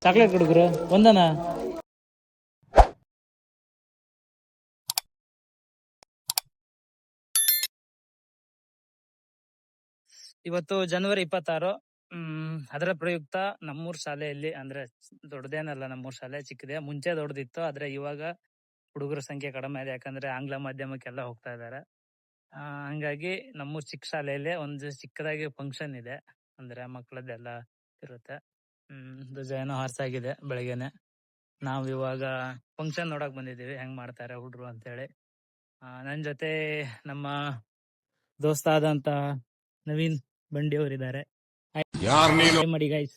Chocolate ಹುಡುಗರು ಒಂದನ ಇವತ್ತು ಜನವರಿ 26. ಅದರ ಪ್ರಯುಕ್ತ ನಮ್ಮೂರ್ ಶಾಲೆಯಲ್ಲಿ, ಅಂದ್ರೆ ದೊಡ್ಡದೇನಲ್ಲ ನಮ್ಮೂರ್ ಶಾಲೆ, ಚಿಕ್ಕದೇ. ಮುಂಚೆ ದೊಡ್ಡದಿತ್ತು, ಆದ್ರೆ ಇವಾಗ ಹುಡುಗರ ಸಂಖ್ಯೆ ಕಡಿಮೆ ಇದೆ, ಯಾಕಂದ್ರೆ ಆಂಗ್ಲ ಮಾಧ್ಯಮಕ್ಕೆಲ್ಲ ಹೋಗ್ತಾ ಇದಾರೆ. ಹಂಗಾಗಿ ನಮ್ಮೂರ್ ಚಿಕ್ಕ ಶಾಲೆಯಲ್ಲಿ ಒಂದು ಚಿಕ್ಕದಾಗಿ ಫಂಕ್ಷನ್ ಇದೆ, ಅಂದ್ರೆ ಮಕ್ಕಳದ್ದೆಲ್ಲ ಇರುತ್ತೆ. ಧ್ವಜ ಏನೋ ಹಾರ್ಸಾಗಿದೆ ಬೆಳಗ್ಗೆನೆ. ನಾವ್ ಇವಾಗ ಫಂಕ್ಷನ್ ನೋಡಕ್ ಬಂದಿದೀವಿ, ಹೆಂಗ್ ಮಾಡ್ತಾರೆ ಹುಡ್ರು ಅಂತೇಳಿ. ನನ್ ಜೊತೆ ನಮ್ಮ ದೋಸ್ತ ಆದಂತ ನವೀನ್ ಬಂಡಿ ಅವರಿದ್ದಾರೆ. ಮಾಡಿ ಗೈಸ್.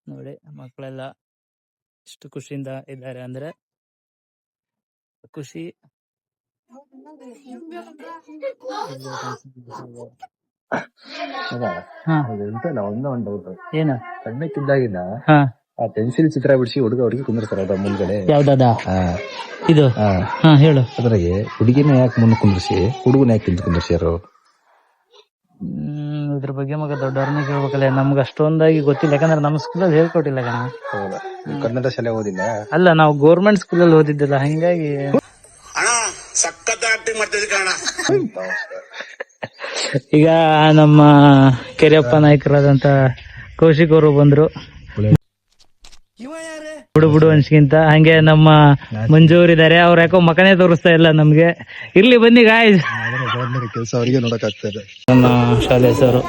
ನೋಡಿ ಮಕ್ಕಳೆಲ್ಲ ಎಷ್ಟು ಖುಷಿಯಿಂದ ಇದ್ದಾರೆ, ಅಂದ್ರೆ ಖುಷಿ. ಏನ ಸಣ್ಣಕ್ಕಿದ್ದಾಗಿನ ಆ ಪೆನ್ಸಿಲ್ ಚಿತ್ರ ಬಿಡಿಸಿ ಹುಡುಗ ಹುಡುಗಿ ಕುಂದಿರ್ತಾರ ಮುಂದ್ಗಡೆ. ಯಾವ್ದಾದ ಇದು? ಹೇಳು. ಅದ್ರಾಗೆ ಹುಡುಗಿನ ಯಾಕೆ ಮುಂದೆ ಕುಂದ್ರಿಸಿ ಹುಡುಗನ ಯಾಕೆ ಹಿಂದೆ ಕುಂದ್ರಿಸ್ಯಾರು? ಇದ್ರ ಬಗ್ಗೆ ಮಗ ದೊಡ್ಡವ್ರನ್ನ ಕೇಳ್ಬೇಕಲ್ಲ, ನಮ್ಗೆ ಅಷ್ಟೊಂದಾಗಿ ಗೊತ್ತಿಲ್ಲ, ಯಾಕಂದ್ರೆ ನಮ್ಮ ಸ್ಕೂಲಲ್ಲಿ ಹೇಳ್ಕೊಟ್ಟಿಲ್ಲ ಕಣ. ಕನ್ನಡ ಶಾಲೆ ಓದಿಲ್ಲ. ಅಲ್ಲ, ನಾವು ಗೌರ್ಮೆಂಟ್ ಸ್ಕೂಲಲ್ಲಿ ಓದಿದ್ದಿಲ್ಲ, ಹಂಗಾಗಿ ಈಗ ನಮ್ಮ ಕೆರೆಯಪ್ಪ ನಾಯಕರಾದಂತ ಕೌಶಿಕ್ ಅವರು ಬಂದ್ರು, ಬಿಡು ಅನ್ಸ್ಕಿಂತ. ಹಂಗೆ ನಮ್ಮ ಮಂಜು ಅವರಿದ್ದಾರೆ, ಅವ್ರ ಯಾಕೋ ಮಕನೇ ತೋರಿಸ್ತಾ ಇಲ್ಲ ನಮ್ಗೆ. ಇರ್ಲಿ ಬನ್ನಿ ಗಾಯ್ಸ್, ಕೆಲಸ ಅವರಿಗೆ ನೋಡಕ್ ಆಗ್ತದೆ. ನಮ್ಮ ಶಾಲೆ ಹೆಸರು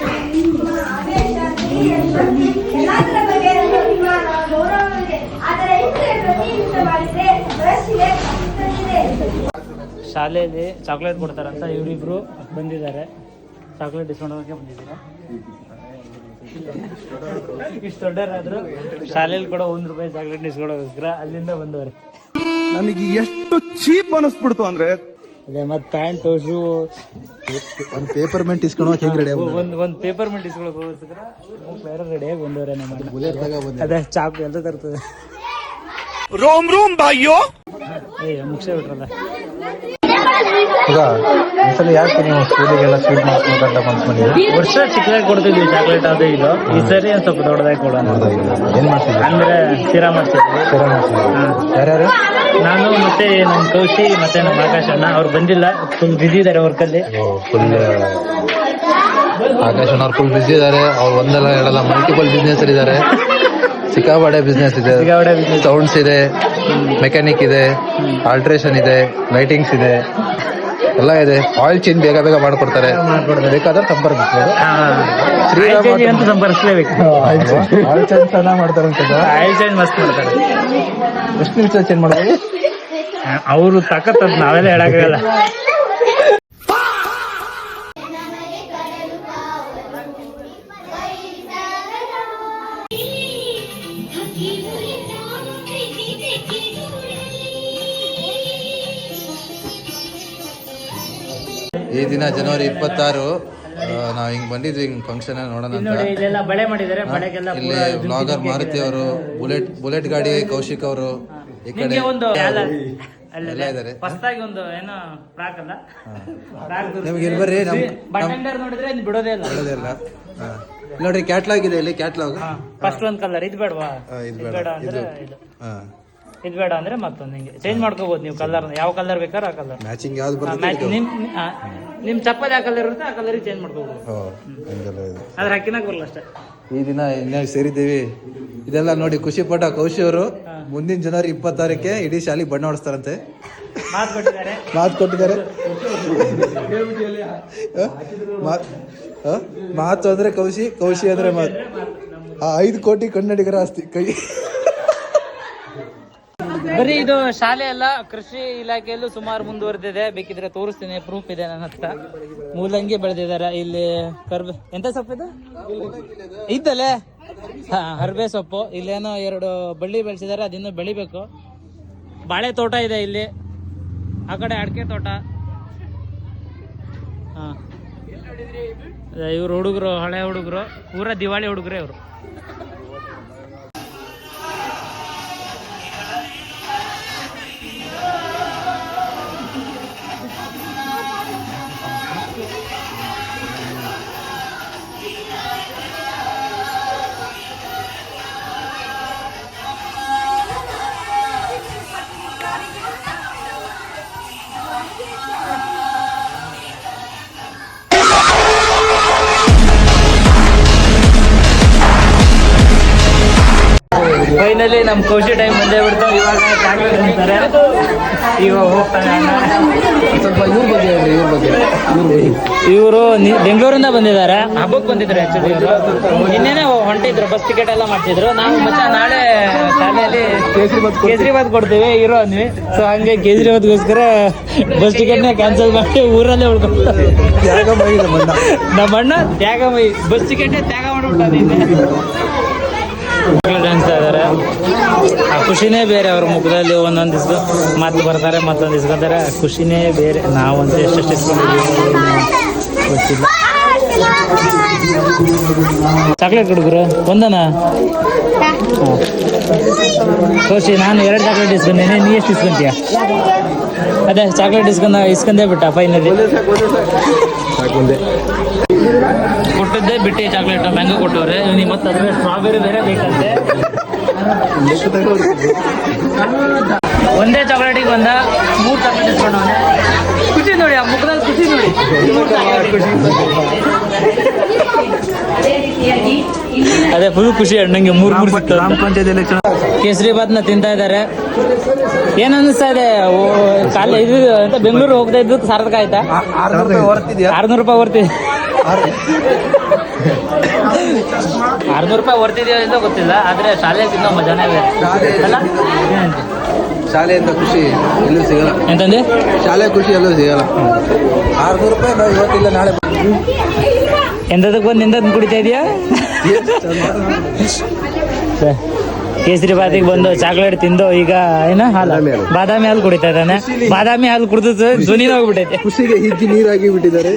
ಶಾಲೆಯಲ್ಲಿ ಚಾಕ್ಲೇಟ್ ಕೊಡ್ತಾರಂತ ಇವರಿಬ್ರು ಬಂದಿದ್ದಾರೆ. ಚಾಕ್ಲೇಟ್ ಇಸ್ಕೊಂಡೋಗಕ್ಕೆ ಬಂದಿದ್ದೀರಾ? ಇಷ್ಟು ದೊಡ್ಡರಾದ್ರು ಶಾಲೆಯಲ್ಲಿ ಕೂಡ ₹1 ಚಾಕ್ಲೇಟ್ ಇಸ್ಕೊಂಡೋಗೋಸ್ಕರ ಅಲ್ಲಿಂದ ಬಂದವ್ರೆ. ನನಗೆ ಎಷ್ಟು ಚೀಪ್ ಅನಿಸ್ಬಿಡ್ತು ಅಂದ್ರೆ, ಅದೇ ಮತ್ ಪ್ಯಾಂಟು, ಶೂ, ಒಂದ್ ಪೇಪರ್ ಮೆಂಟ್ ಇಸ್ಕೊಂಡು ಹೆಂಗ್ ರೆಡಿ? ಒಂದ್ ಪೇಪರ್ ಮೆಂಟ್ ಇಸ್ಕೊಳ್ಳೋಕೋಸ್ಕರ ಬೇರೆ ರೆಡಿಯಾಗಿ ಬಂದವ್ರೆ. ನಮ್ಮ ಅದೇ ಚಾಕು ಎಲ್ಲ ತರ್ತದೆ. Rome Rome ಬಾಯ್ಯೋ ಮುಗಿಸೇ ಬಿಟ್ರಲ್ಲ. ಒಂದ್ಸಲ ಯಾಕೆ ನೀವು ಸ್ಕೂಲಿಗೆಲ್ಲ ಸ್ವೀಟ್ ಮಾಡ್ಸ್ಬೇಕಂತ ಬಂದ್ಕೊಂಡಿದ್ರಿ? ವರ್ಷ ಚಿಕ್ಕದಾಗಿ ಕೊಡ್ತಿದ್ವಿ ಚಾಕ್ಲೇಟ್, ಅದು ಇದು. ಈ ಸರಿ ಒಂದ್ ಸ್ವಲ್ಪ ದೊಡ್ಡದಾಗಿ ಕೊಡೋಣ. ಏನ್ ಮಾಡ್ತಿದ್ರಿ? ಅಂದ್ರೆ ಶಿರಾ ಮಾಡ್ತಿದ್ವಿ. ಯಾರ್ಯಾರು? ನಾನು ಮತ್ತೆ ನಮ್ ಕೌಶಿ ಮತ್ತೆ ನಮ್ಮ ಆಕಾಶ್ ಅಣ್ಣ. ಅವ್ರು ಬಂದಿಲ್ಲ, ಫುಲ್ ಬಿಸಿ ಇದಾರೆ ವರ್ಕಲ್ಲಿ. ಫುಲ್ ಆಕಾಶ್ ಅವ್ರು ಫುಲ್ ಬಿಸಿ ಇದಾರೆ. ಅವ್ರು ಒಂದಲ್ಲ ಎರಡಲ್ಲ ಮಲ್ಟಿಪಲ್ ಬಿಸ್ನೆಸ್ ಇದಾರೆ. ಸಿಕ್ಕಾಪಟ್ಟೆ ಬಿಸ್ನೆಸ್ ಇದೆ, ಸೌಂಡ್ಸ್ ಇದೆ, ಮೆಕ್ಯಾನಿಕ್ ಇದೆ, ಆಲ್ಟ್ರೇಷನ್ ಇದೆ, ಲೈಟಿಂಗ್ಸ್ ಇದೆ, ಎಲ್ಲ ಇದೆ. ಆಯಿಲ್ ಚೇಂಜ್ ಬೇಗ ಬೇಗ ಮಾಡ್ಕೊಡ್ತಾರೆ. ಬೇಕಾದ್ರೆ ಸಂಪರ್ಕಿಸ್ಬೋದು. ಸಂಪರ್ಕಿಸ್ಲೇಬೇಕು. ಆಯಿಲ್ ಚೇಂಜ್ ಚೆನ್ನಾಗಿ ಮಾಡ್ತಾರೆ ಅಂತ. ಆಯಿಲ್ ಚೇಂಜ್ ಮಸ್ತ್ ಮಾಡ್ತಾರೆ. ಎಷ್ಟು ನಿಮಿಷ ಚೇಂಜ್ ಮಾಡೋದು? ಅವರು ತಾಕತ್ ನಾವೆಲ್ಲ ಹೇಳಕ್ಕಾಗಲ್ಲ. ಈ ದಿನ ಜನವರಿ 26 ನಾವ್ ಹಿಂಗ್ ಬಂದಿದ್ವಿ, ಹಿಂಗ್ ಫಂಕ್ಷನ್ ನೋಡೋಣ ಅಂತ. ಇಲ್ಲಿ ಬ್ಲಾಗರ್ ಮಾರುತಿ ಅವರು, ಬುಲೆಟ್ ಗಾಡಿ ಕೌಶಿಕ್ ಅವರು, ಈ ಕಡೆ ಎಲ್ಲ ಇದಾರೆ. ನಿಮ್ಗೆ ಬರ್ರಿ, ಬಿಡೋದೇ ಇಲ್ಲ. ನೋಡ್ರಿ ಕ್ಯಾಟ್ಲಾಗ್ ಇದೆ, ಇಲ್ಲಿ ಕ್ಯಾಟ್ಲಾಗ್. ಫಸ್ಟ್ ಒಂದ್ ಕಲರ್ ಇದು ಬೇಡವಾ? ಇದು ಬೇಡ, ಇದು ಬೇಡ ಅಂದ್ರೆ ಮತ್ತೊಂದು ಹಿಂಗೆ ಚೇಂಜ್ ಮಾಡ್ಕೋಬಹುದು ನೀವು ಕಲರ್. ಯಾವ ಕಲರ್ ಬೇಕಾದ್ರೆ ಆ ಕಲರ್ ಮ್ಯಾಚಿಂಗ್ ಯಾವ್ದು ಬರ್ತದೆ, ನಿಮ್ ಚಪ್ಪಲ್ ಯಾವ ಕಲರ್ ಇರುತ್ತೆ ಆ ಕಲರ್ ಚೇಂಜ್ ಮಾಡ್ಕೋಬಹುದು. ಅದ್ರ ಹಾಕಿನಾಗ ಬರಲ್ಲ ಅಷ್ಟೇ. ಈ ದಿನ ಇನ್ನೇ ಸೇರಿದ್ದೀವಿ. ಇದೆಲ್ಲ ನೋಡಿ ಖುಷಿ ಪಟ್ಟ ಕೌಶಿ ಅವರು ಮುಂದಿನ ಜನವರಿ 26ಕ್ಕೆ ಇಡೀ ಶಾಲೆಗೆ ಬಣ್ಣ ಹೊಡಿಸ್ತಾರಂತೆ. ಮಾತು ಕೊಟ್ಟಿದ್ದಾರೆ. ಮಾತು ಅಂದ್ರೆ ಕೌಶಿ ಅಂದ್ರೆ ಮಾತು. 5 ಕೋಟಿ ಕನ್ನಡಿಗರ ಆಸ್ತಿ ಕೈ. ಬರೀ ಇದು ಶಾಲೆ ಅಲ್ಲ, ಕೃಷಿ ಇಲಾಖೆಯಲ್ಲೂ ಸುಮಾರು ಮುಂದುವರೆದಿದೆ. ಬೇಕಿದ್ರೆ ತೋರಿಸ್ತೀನಿ, ಪ್ರೂಫ್ ಇದೆ ನನ್ನ ಹತ್ರ. ಮೂಲಂಗಿ ಬೆಳೆದಿದ್ದಾರೆ ಇಲ್ಲಿ. ಎಂತ ಸೊಪ್ಪು ಇದು ಇದ್ದಲ್ಲೇ? ಹರ್ಬೆ ಸೊಪ್ಪು. ಇಲ್ಲೇನೋ 2 ಬಳ್ಳಿ ಬೆಳೆಸಿದ್ದಾರೆ, ಅದಿನ್ನೂ ಬೆಳಿಬೇಕು. ಬಾಳೆ ತೋಟ ಇದೆ ಇಲ್ಲಿ, ಆ ಕಡೆ ಅಡಿಕೆ ತೋಟ. ಇವ್ರು ಹುಡುಗರು, ಹಳೆ ಹುಡುಗರು, ಪೂರಾ ದಿವಾಳಿ ಹುಡುಗರೇ ಇವರು. ಫೈನಲಿ ನಮ್ ಖುಷಿ ಟೈಮ್ ಬಂದೇ ಬಿಡ್ತು. ಇವಾಗ ಚಾಕ್ಲೇಟ್ ಅಂತಾರೆ, ಇವಾಗ ಹೋಗ್ತಾನೆ ಅಣ್ಣ. ಸ್ವಲ್ಪ ಇವ್ರ ಬಗ್ಗೆ ಹೇಳಿ, ಇವ್ರ ಬಗ್ಗೆ. ಇವರು ಬೆಂಗಳೂರಿಂದ ಬಂದಿದ್ದಾರೆ, ಹಬ್ಬಕ್ಕೆ ಬಂದಿದ್ರು ಆಕ್ಚುಲಿ. ಇವರು ಇನ್ನೇನೆ ಹೊಂಟಿದ್ರು, ಬಸ್ ಟಿಕೆಟ್ ಎಲ್ಲ ಮಾಡ್ತಿದ್ರು. ನಾವು ಮಚ್ಚ ನಾಳೆ ಶಾಲೆಯಲ್ಲಿ ಕೇಸರಿಬಾತ್ ಕೊಡ್ತೀವಿ ಇರೋ ಅಂದ್ವಿ. ಸೊ ಹಂಗೆ ಕೇಸರಿಬಾತ್ಗೋಸ್ಕರ ಬಸ್ ಟಿಕೆಟ್ನ ಕ್ಯಾನ್ಸಲ್ ಮಾಡಿ ಊರಲ್ಲೇ ಉಳ್ಕೊಂಡು ನಮ್ಮ ಅಣ್ಣ ತ್ಯಾಗಮಯಿ ಬಸ್ ಟಿಕೆಟ್ನೇ ತ್ಯಾಗ ಮಾಡ್ಬಿಟ್ಟಾನೆ. ಅನ್ಸ್ತಾ ಇದಾರೆ, ಆ ಖುಷಿನೇ ಬೇರೆ. ಅವ್ರ ಮುಖದಲ್ಲಿ ಒಂದೊಂದು ದಿವ್ಸ ಮಾತು ಬರ್ತಾರೆ, ಮತ್ತೊಂದು ಇಸ್ಕೊಂತಾರೆ. ಖುಷಿನೇ ಬೇರೆ. ನಾವಂತೂ ಎಷ್ಟೆಷ್ಟು ಇಸ್ಕೊಂಡಿದ್ದೀವಿ ಗೊತ್ತಿಲ್ಲ. ಚಾಕ್ಲೇಟ್ ಹುಡುಗರು ಒಂದನಾ? ಖುಷಿ, ನಾನು 2 ಚಾಕ್ಲೇಟ್ ಇಸ್ಕೊಂಡೇನೆ, ನೀ ಎಷ್ಟು ಇಸ್ಕೊಂತೀಯ? ಅದೇ ಚಾಕ್ಲೇಟ್ ಇಸ್ಕೊಂಡೇ ಬಿಟ್ಟ ಫೈನಲಿ. ಕೊಟ್ಟದ್ದೇ ಬಿಟ್ಟು ಚಾಕ್ಲೇಟ್ ಮ್ಯಾಂಗೋ ಕೊಟ್ಟವ್ರೆ. ನೀವು ಮತ್ತೆ ಅದ್ರ ಸ್ಟ್ರಾಬೆರಿ ಬೇರೆ ಬೇಕಂತೆ. ಒಂದೇ ಚಾಕ್ಲೇಟಿಗೆ ಬಂದ 3 ಚಾಕ್ಲೇಟ್ ಇಸ್ಕೊಂಡವನೆ. ಖುಷಿ ನೋಡಿ, ಆ ಮುಖದಲ್ಲಿ ಖುಷಿ ನೋಡಿ. ಅದೇ ಫುಲ್ ಖುಷಿ ಅಣ್ಣಂಗೆ 3 ಸಿಕ್ತು. ಕೇಸರಿಬಾತ್ನ ತಿಂತಾ ಇದ್ದಾರೆ. ಏನ್ ಅನ್ನಿಸ್ತಾ ಇದೆ? ಇದು ಅಂತ ಬೆಂಗಳೂರು ಹೋಗ್ತಾ ಇದ್ದು ಸಾರ್ಥಕ ಆಯ್ತಾ? 600 ರೂಪಾಯಿ ಹೊರ್ತಿದ್ಯಾ? 600 ರೂಪಾಯಿ ಹೊರ್ತಿದ್ಯೋ ಅಂತ ಗೊತ್ತಿಲ್ಲ, ಆದ್ರೆ ಶಾಲೆಯಲ್ಲಿ ತಿನ್ನೋ ಮಜಾನೇ ಬೇರೆ ಅಲ್ಲ? ಶಾಲೆಯಿಂದ ಖುಷಿ ಎಲ್ಲೂ ಸಿಗಲ್ಲ. ಎಂತಂದ್ರೆ ಶಾಲೆ ಖುಷಿ ಎಲ್ಲೂ ಸಿಗಲ್ಲ. 600 ರೂಪಾಯಿ ನಾವು ಇವತ್ತಿಲ್ಲ ನಾಳೆ ಎಂತದಕ್ಕೆ ಬಂದು ನಿಂತದ್ ಕುಡಿತಾ ಇದೆಯಾ? ಕೇಸರಿಬಾತಿಗೆ ಬಂದು ಚಾಕ್ಲೇಟ್ ತಿಂದು ಈಗ ಏನ ಹಾಲು, ಬಾದಾಮಿ ಹಾಲು ಕುಡಿತಾ ಇದ್ದಾನೆ. ಬಾದಾಮಿ ಹಾಲು ಕುಡಿದು ಧ್ವನಿನ ಹೋಗ್ಬಿಟ್ಟೈತೆ. ಖುಷಿಗೆ ಹಿಗ್ಗಿ ನೀರಾಗಿ ಬಿಟ್ಟಿದ್ದಾರೆ.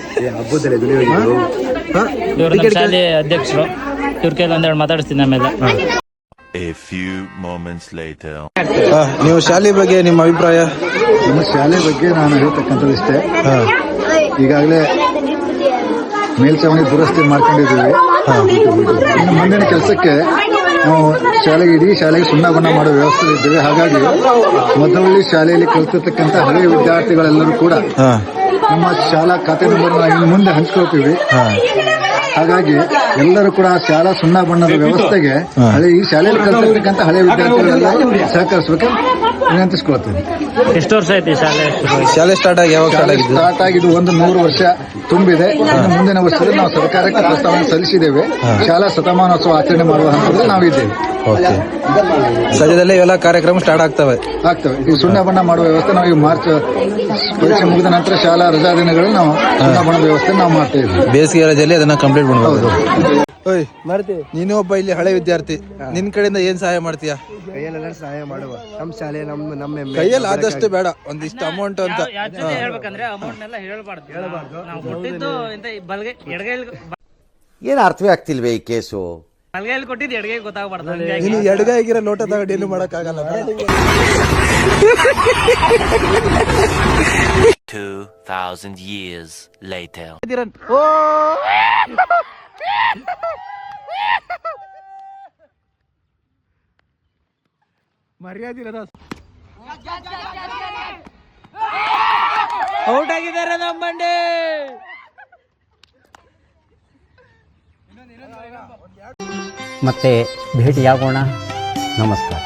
ಇವ್ರು ನಮ್ಮ ಶಾಲೆ ಅಧ್ಯಕ್ಷರು. ಇವ್ರ ಕೈಲಿ ಒಂದೆರಡು ಮಾತಾಡಿಸ್ತೀನಿ ಆಮೇಲೆ. A few moments later. ನೀವು ಶಾಲೆ ಬಗ್ಗೆ ನಿಮ್ಮ ಅಭಿಪ್ರಾಯ? ನಮ್ಮ ಶಾಲೆ ಬಗ್ಗೆ ನಾನು ಹೇಳ್ತಕ್ಕಂಥದ್ದು ಇಷ್ಟೇ. ಈಗಾಗಲೇ ಮೇಲ್ಛಾವಣಿ ದುರಸ್ತಿ ಮಾಡ್ಕೊಂಡಿದ್ದೀವಿ. ಇನ್ನು ಮುಂದಿನ ಕೆಲಸಕ್ಕೆ ನಾವು ಇಡೀ ಶಾಲೆಗೆ ಸುಣ್ಣ ಬಣ್ಣ ಮಾಡೋ ವ್ಯವಸ್ಥೆ ಇದ್ದೇವೆ. ಹಾಗಾಗಿ ಮದ್ದವಳ್ಳಿ ಶಾಲೆಯಲ್ಲಿ ಕಲಿತಿರ್ತಕ್ಕಂಥ ಹಳೆಯ ವಿದ್ಯಾರ್ಥಿಗಳೆಲ್ಲರೂ ಕೂಡ ನಮ್ಮ ಶಾಲಾ ಖಾತೆ ನಂಬರ್ ಇನ್ನು ಮುಂದೆ ಹಂಚ್ಕೊಳ್ತೀವಿ. ಹಾಗಾಗಿ ಎಲ್ಲರೂ ಕೂಡ ಶಾಲಾ ಸುಣ್ಣ ಬಣ್ಣದ ವ್ಯವಸ್ಥೆಗೆ ಈ ಶಾಲೆಯಲ್ಲಿ ಕಲಿತಿರ್ತಕ್ಕಂಥ ಹಳೆಯ ವಿದ್ಯಾರ್ಥಿಗಳೆಲ್ಲ ಸಹಕರಿಸಬೇಕು ವಿನಂತಿಸ್ಕೊಳ್ತೀನಿ. ಎಷ್ಟು ವರ್ಷ ಆಯ್ತು ಶಾಲೆ? ಶಾಲೆ ಸ್ಟಾರ್ಟ್ ಆಗಿ ಯಾವಾಗ ಸ್ಟಾರ್ಟ್ ಆಗಿದ್ದು 100 ವರ್ಷ ತುಂಬಿದೆ. ಇನ್ನು ಮುಂದಿನ ವರ್ಷದಲ್ಲಿ ನಾವು ಸರ್ಕಾರಕ್ಕೆ ಪ್ರಸ್ತಾವನೆ ಸಲ್ಲಿಸಿದ್ದೇವೆ. ಶಾಲಾ ಶತಮಾನೋತ್ಸವ ಆಚರಣೆ ಮಾಡುವ ಹಂತದಲ್ಲಿ ನಾವಿದ್ದೇವೆ. ಸದ್ಯದಲ್ಲೇ ಇವೆಲ್ಲ ಕಾರ್ಯಕ್ರಮ ಸ್ಟಾರ್ಟ್ ಆಗ್ತವೆ. ಈ ಸುಣ್ಣ ಬಣ್ಣ ಮಾಡುವ ವ್ಯವಸ್ಥೆ ನಾವು ಮಾರ್ಚ್ ಪರೀಕ್ಷೆ ಮುಗಿದ ನಂತರ ಶಾಲಾ ರಜಾ ದಿನಗಳಲ್ಲಿ ನಾವು ಸುಣ್ಣ ಬಣ್ಣದ ವ್ಯವಸ್ಥೆ ನಾವು ಮಾಡ್ತಾ ಇದ್ದೀವಿ. ಬೇಸಿಗೆ ರಜೆಯಲ್ಲಿ ಅದನ್ನ ಕಂಪ್ಲೀಟ್ ಮಾಡಬಹುದು. ನೀನು ಒಬ್ಬ ಇಲ್ಲಿ ಹಳೆ ವಿದ್ಯಾರ್ಥಿ, ನಿನ್ ಕಡೆಯಿಂದ ಏನ್ ಸಹಾಯ ಮಾಡ್ತೀಯಾ? ಕೈಯಲ್ಲೆಲ್ಲ ಸಹಾಯ ಮಾಡುವ. ನಮ್ಮ ಶಾಲೆ ನಮ್ಮ ಕೈಯಲ್ಲಿ ಆದಷ್ಟು ಬೇಡ, ಒಂದಿಷ್ಟು ಅಮೌಂಟ್ ಅಂತ ಹೇಳ್ಬೇಕಂದ್ರೆ ಅಮೌಂಟ್ ಎಲ್ಲ ಹೇಳ್ಬಾರ್ದು. ನಾವು ಕೊಟ್ಟಿದ್ದು ಬಲ್ಗೆ ಎಡಗೈಲಿ, ಏನು ಅರ್ಥವೇ ಆಗ್ತಿಲ್ವೇ ಈ ಕೇಸು? ಬಲ್ಗೈಲಿ ಕೊಟ್ಟಿದ್ದು ಎಡಗೈ ಗೊತ್ತಾಗ್ಬಾರ್ದು. ನೀನು ಎಡಗೈಗಿರೋ ಲೋಟ ತಗೊಂಡು ಏನು ಮಾಡಕ್ ಆಗಲ್ಲ. 2000 years later. ಔಟ್ ಆಗಿದ್ದಾರೆ ನಮ್ಮ ಮಂಡೆ. ಮತ್ತೆ ಭೇಟಿಯಾಗೋಣ. ನಮಸ್ಕಾರ.